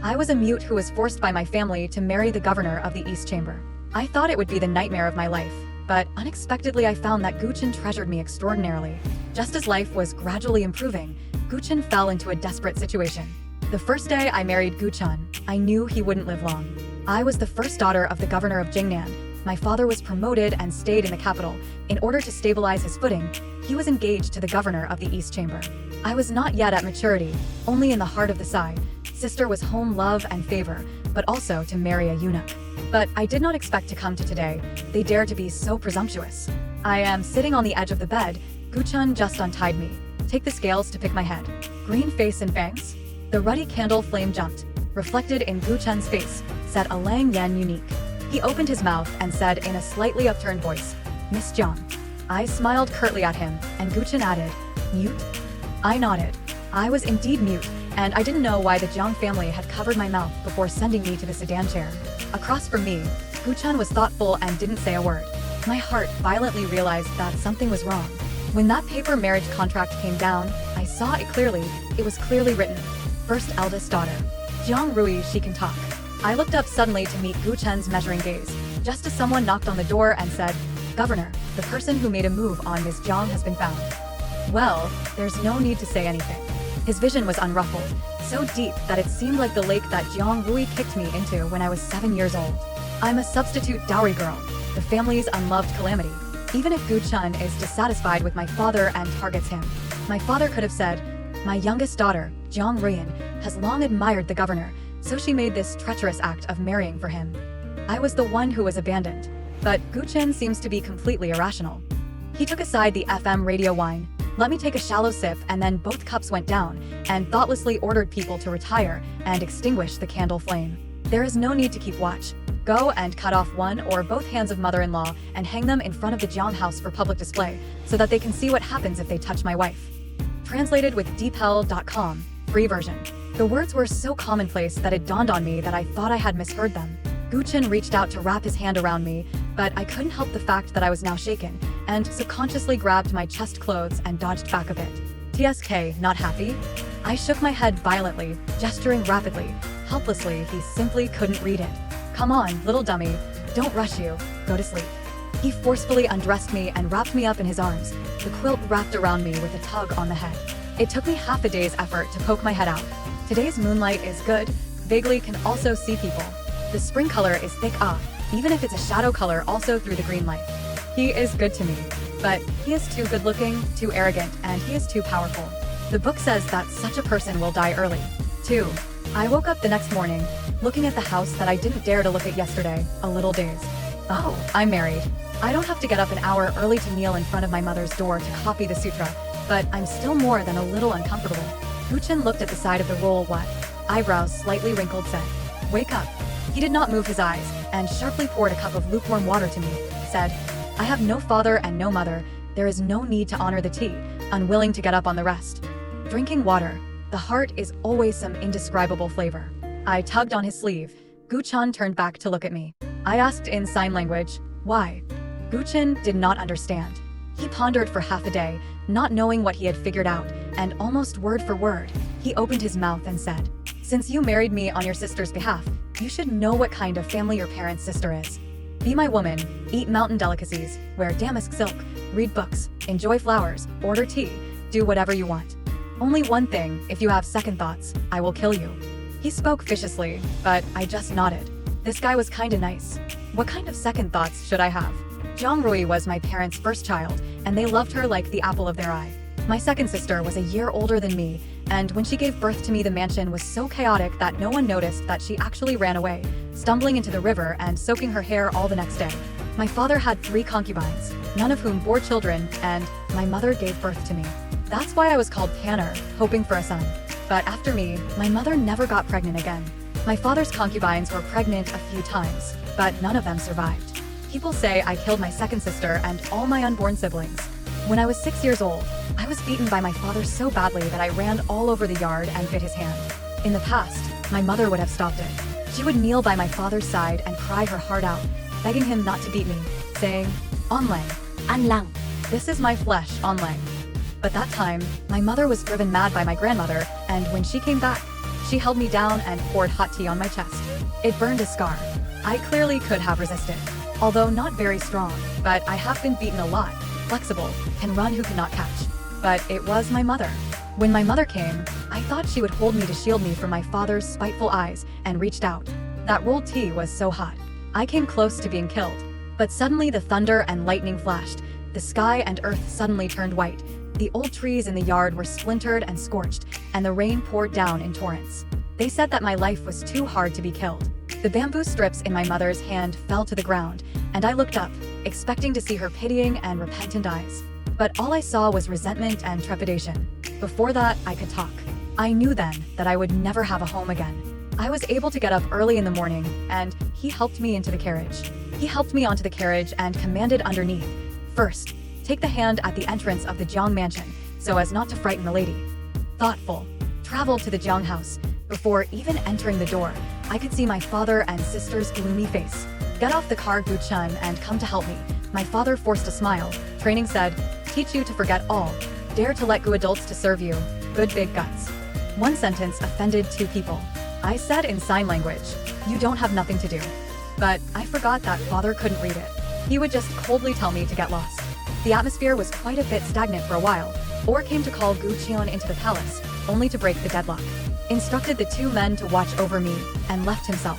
I was a mute who was forced by my family to marry the governor of the East Chamber. I thought it would be the nightmare of my life, but unexpectedly I found that Gu Chen treasured me extraordinarily. Just as life was gradually improving, Gu Chen fell into a desperate situation. The first day I married Gu Chen, I knew he wouldn't live long. I was the first daughter of the governor of Jiang. My father was promoted and stayed in the capital. In order to stabilize his footing, he was engaged to the governor of the East Chamber. I was not yet at maturity, only in the heart of the side. Sister was home love and favor, but also to marry a eunuch. But I did not expect to come to today. They dare to be so presumptuous. I am sitting on the edge of the bed. Gu Chen just untied me. Take the scales to pick my head. Green face and fangs? The ruddy candle flame jumped. Reflected in Gu Chen's face, said a Lang Yan unique. He opened his mouth and said in a slightly upturned voice, "Miss Jiang." I smiled curtly at him, and Gu Chen added, "Mute?" I nodded. I was indeed mute, and I didn't know why the Jiang family had covered my mouth before sending me to the sedan chair. Across from me, Gu Chen was thoughtful and didn't say a word. My heart violently realized that something was wrong. When that paper marriage contract came down, I saw it clearly. It was clearly written, "First eldest daughter. Jiang Rui, she can talk." I looked up suddenly to meet Gu Chen's measuring gaze, just as someone knocked on the door and said, "Governor, the person who made a move on Ms. Jiang has been found." Well, there's no need to say anything. His vision was unruffled, so deep that it seemed like the lake that Jiang Rui kicked me into when I was 7 years old. I'm a substitute dowry girl, the family's unloved calamity. Even if Gu Chen is dissatisfied with my father and targets him, my father could have said, "My youngest daughter, Jiang Ruian, has long admired the governor, so she made this treacherous act of marrying for him." I was the one who was abandoned, but Gu Chen seems to be completely irrational. He took aside the FM radio wine, let me take a shallow sip, and then both cups went down, and thoughtlessly ordered people to retire and extinguish the candle flame. There is no need to keep watch. Go and cut off one or both hands of mother-in-law and hang them in front of the Jiang house for public display, so that they can see what happens if they touch my wife. Translated with deephell.com, free version. The words were so commonplace that it dawned on me that I thought I had misheard them. Gu Chen reached out to wrap his hand around me, but I couldn't help the fact that I was now shaken, and subconsciously grabbed my chest clothes and dodged back a bit. TSK, not happy? I shook my head violently, gesturing rapidly. Helplessly, he simply couldn't read it. "Come on, little dummy. Don't rush you. Go to sleep." He forcefully undressed me and wrapped me up in his arms, the quilt wrapped around me with a tug on the head. It took me half a day's effort to poke my head out. Today's moonlight is good, vaguely can also see people. The spring color is thick even if it's a shadow color also through the green light. He is good to me, but he is too good looking, too arrogant, and he is too powerful. The book says that such a person will die early. 2. I woke up the next morning, looking at the house that I didn't dare to look at yesterday, a little dazed. Oh, I'm married. I don't have to get up an hour early to kneel in front of my mother's door to copy the sutra, but I'm still more than a little uncomfortable. Gu Chen looked at the side of the roll, eyebrows slightly wrinkled, said, "Wake up." He did not move his eyes, and sharply poured a cup of lukewarm water to me, said, "I have no father and no mother, there is no need to honor the tea," unwilling to get up on the rest. Drinking water, the heart is always some indescribable flavor. I tugged on his sleeve. Gu Chen turned back to look at me. I asked in sign language, "Why?" Gu Chen did not understand. He pondered for half a day, not knowing what he had figured out, and almost word for word, he opened his mouth and said, "Since you married me on your sister's behalf, you should know what kind of family your parents' sister is. Be my woman, eat mountain delicacies, wear damask silk, read books, enjoy flowers, order tea, do whatever you want. Only one thing, if you have second thoughts, I will kill you." He spoke viciously, but I just nodded. This guy was kinda nice. What kind of second thoughts should I have? Jiang Rui was my parents' first child, and they loved her like the apple of their eye. My second sister was a year older than me, and when she gave birth to me, the mansion was so chaotic that no one noticed that she actually ran away, stumbling into the river and soaking her hair all the next day. My father had 3 concubines, none of whom bore children, and my mother gave birth to me. That's why I was called Tanner, hoping for a son. But after me, my mother never got pregnant again. My father's concubines were pregnant a few times, but none of them survived. People say I killed my second sister and all my unborn siblings. When I was 6 years old, I was beaten by my father so badly that I ran all over the yard and bit his hand. In the past, my mother would have stopped it. She would kneel by my father's side and cry her heart out, begging him not to beat me, saying, "Onlang, Anlang, this is my flesh, Onlang." But that time, my mother was driven mad by my grandmother, and when she came back, She held me down and poured hot tea on my chest. It burned a scar. I clearly could have resisted, although not very strong, but I have been beaten a lot, flexible, can run who cannot catch. But it was my mother. When my mother came, I thought she would hold me to shield me from my father's spiteful eyes and reached out. That rolled tea was so hot. I came close to being killed. But suddenly the thunder and lightning flashed. The sky and earth suddenly turned white. The old trees in the yard were splintered and scorched, and the rain poured down in torrents. They said that my life was too hard to be killed. The bamboo strips in my mother's hand fell to the ground, and I looked up, expecting to see her pitying and repentant eyes. But all I saw was resentment and trepidation. Before that, I could talk. I knew then that I would never have a home again. I was able to get up early in the morning, and he helped me into the carriage. He helped me onto the carriage and commanded underneath, "First, take the hand at the entrance of the Jiang mansion, so as not to frighten the lady." Thoughtful. Traveled to the Jiang house. Before even entering the door, I could see my father and sister's gloomy face. "Get off the car, Gu Chen, and come to help me." My father forced a smile. Training said, "Teach you to forget all. Dare to let Gu adults to serve you. Good big guts." One sentence offended two people. I said in sign language, "You don't have nothing to do." But I forgot that father couldn't read it. He would just coldly tell me to get lost. The atmosphere was quite a bit stagnant for a while. Or came to call Gu Chen into the palace, only to break the deadlock. Instructed the two men to watch over me, and left himself.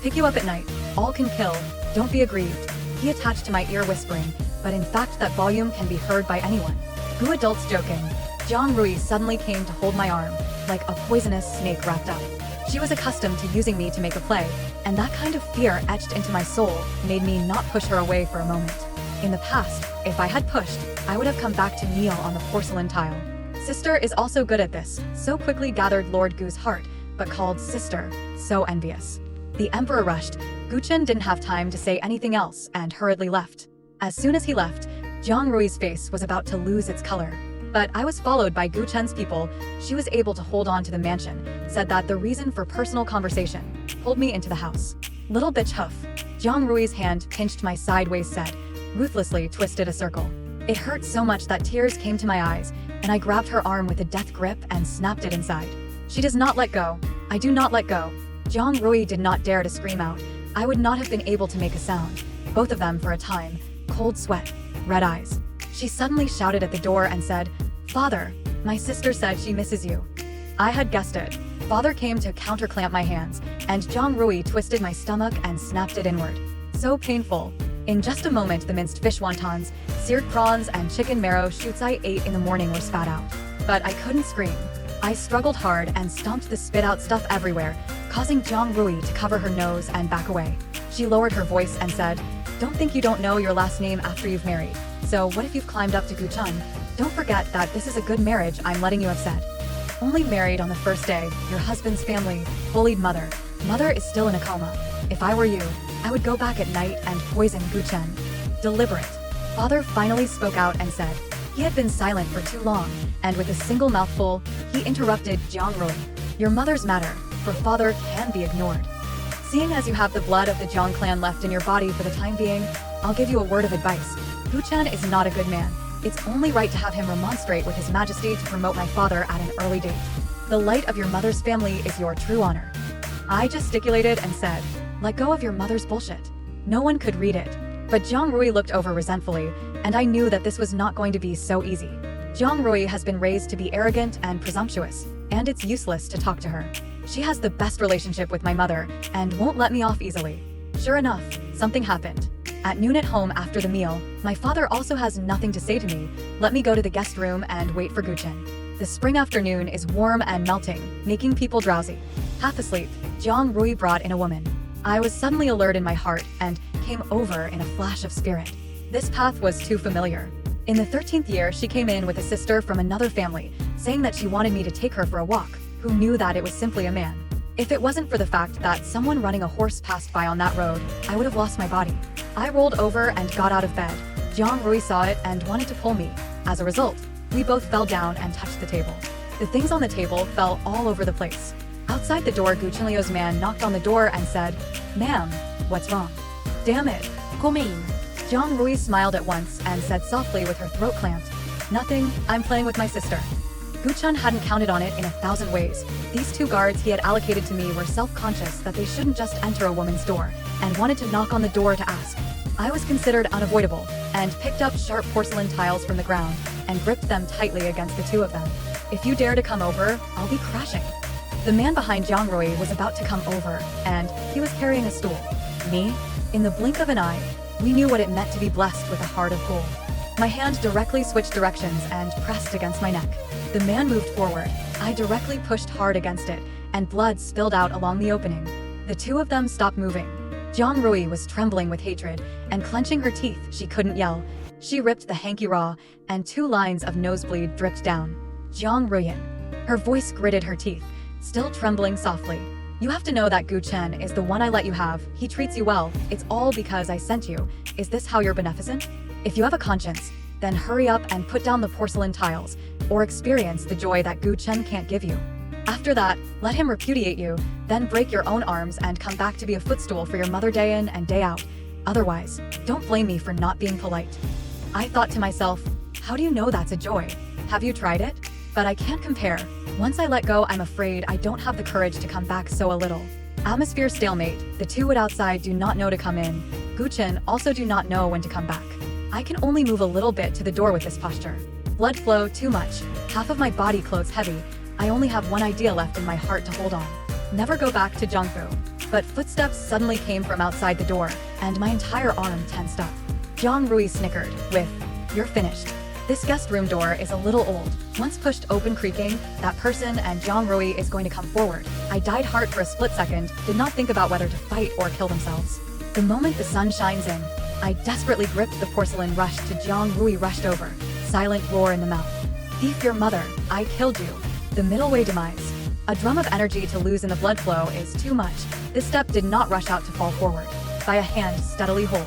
"Pick you up at night. All can kill. Don't be aggrieved." He attached to my ear whispering, but in fact that volume can be heard by anyone. Gu adults joking. Jiang Rui suddenly came to hold my arm, like a poisonous snake wrapped up. She was accustomed to using me to make a play, and that kind of fear etched into my soul made me not push her away for a moment. In the past, if I had pushed, I would have come back to kneel on the porcelain tile. Sister is also good at this, so quickly gathered Lord Gu's heart, but called sister, so envious. The emperor rushed. Gu Chen didn't have time to say anything else and hurriedly left. As soon as he left, Jiang Rui's face was about to lose its color. But I was followed by Gu Chen's people. She was able to hold on to the mansion, said that the reason for personal conversation, pulled me into the house. "Little bitch hoof." Jiang Rui's hand pinched my sideways said, ruthlessly twisted a circle. It hurt so much that tears came to my eyes, and I grabbed her arm with a death grip and snapped it inside. She does not let go. I do not let go. Jiang Rui did not dare to scream out. I would not have been able to make a sound. Both of them for a time, cold sweat, red eyes. She suddenly shouted at the door and said, "Father, my sister said she misses you." I had guessed it. Father came to counterclamp my hands, and Jiang Rui twisted my stomach and snapped it inward. So painful. In just a moment, the minced fish wontons, seared prawns, and chicken marrow shoots I ate in the morning were spat out. But I couldn't scream. I struggled hard and stomped the spit-out stuff everywhere, causing Jiang Rui to cover her nose and back away. She lowered her voice and said, "Don't think you don't know your last name after you've married. So what if you've climbed up to Gu Chen? Don't forget that this is a good marriage I'm letting you have said. Only married on the first day, your husband's family, bullied mother. Mother is still in a coma. If I were you, I would go back at night and poison Gu Chen." Deliberate. Father finally spoke out and said, he had been silent for too long, and with a single mouthful, he interrupted Jiang Rui. "Your mother's matter, for father can be ignored. Seeing as you have the blood of the Jiang clan left in your body for the time being, I'll give you a word of advice. Gu Chen is not a good man. It's only right to have him remonstrate with his majesty to promote my father at an early date. The light of your mother's family is your true honor." I gesticulated and said, "Let go of your mother's bullshit." No one could read it. But Jiang Rui looked over resentfully, and I knew that this was not going to be so easy. Jiang Rui has been raised to be arrogant and presumptuous, and it's useless to talk to her. She has the best relationship with my mother, and won't let me off easily. Sure enough, something happened. At noon at home after the meal, my father also has nothing to say to me. Let me go to the guest room and wait for Gu Chen. The spring afternoon is warm and melting, making people drowsy. Half asleep, Jiang Rui brought in a woman. I was suddenly alert in my heart and came over in a flash of spirit. This path was too familiar. In the 13th year, she came in with a sister from another family, saying that she wanted me to take her for a walk, who knew that it was simply a man. If it wasn't for the fact that someone running a horse passed by on that road, I would have lost my body. I rolled over and got out of bed. Jiang Rui saw it and wanted to pull me. As a result, we both fell down and touched the table. The things on the table fell all over the place. Outside the door, Gu Chenlio's man knocked on the door and said, "Ma'am, what's wrong?" "Damn it, come in." Jiang Rui smiled at once and said softly with her throat clamped, "Nothing, I'm playing with my sister." Gu Chen hadn't counted on it in 1,000 ways. These 2 guards he had allocated to me were self-conscious that they shouldn't just enter a woman's door, and wanted to knock on the door to ask. I was considered unavoidable, and picked up sharp porcelain tiles from the ground, and gripped them tightly against the 2 of them. If you dare to come over, I'll be crashing. The man behind Jiang was about to come over, and he was carrying a stool. Me? In the blink of an eye, we knew what it meant to be blessed with a heart of gold. My hand directly switched directions and pressed against my neck. The man moved forward. I directly pushed hard against it, and blood spilled out along the opening. The 2 of them stopped moving. Jiang was trembling with hatred, and clenching her teeth, she couldn't yell. She ripped the hanky raw, and 2 lines of nosebleed dripped down. Jiang. Her voice gritted her teeth, still trembling softly. You have to know that Gu Chen is the one I let you have. He treats you well. It's all because I sent you. Is this how you're beneficent? If you have a conscience, then hurry up and put down the porcelain tiles, or experience the joy that Gu Chen can't give you. After that, let him repudiate you, then break your own arms and come back to be a footstool for your mother day in and day out. Otherwise, don't blame me for not being polite. I thought to myself, how do you know that's a joy? Have you tried it? But I can't compare. Once I let go, I'm afraid I don't have the courage to come back so a little. Atmosphere stalemate. The 2 outside do not know to come in. Gu Chen also do not know when to come back. I can only move a little bit to the door with this posture. Blood flow too much. Half of my body clothes heavy. I only have one idea left in my heart to hold on. Never go back to Jiangfu. But footsteps suddenly came from outside the door, and my entire arm tensed up. Jiang snickered with, "You're finished." This guest room door is a little old. Once pushed open creaking, that person and Jiang is going to come forward. I died hard for a split second, did not think about whether to fight or kill themselves. The moment the sun shines in, I desperately gripped the porcelain rush to Jiang rushed over, silent roar in the mouth. Thief your mother, I killed you. The middle way demise. A drum of energy to lose in the blood flow is too much. This step did not rush out to fall forward. By a hand steadily hold.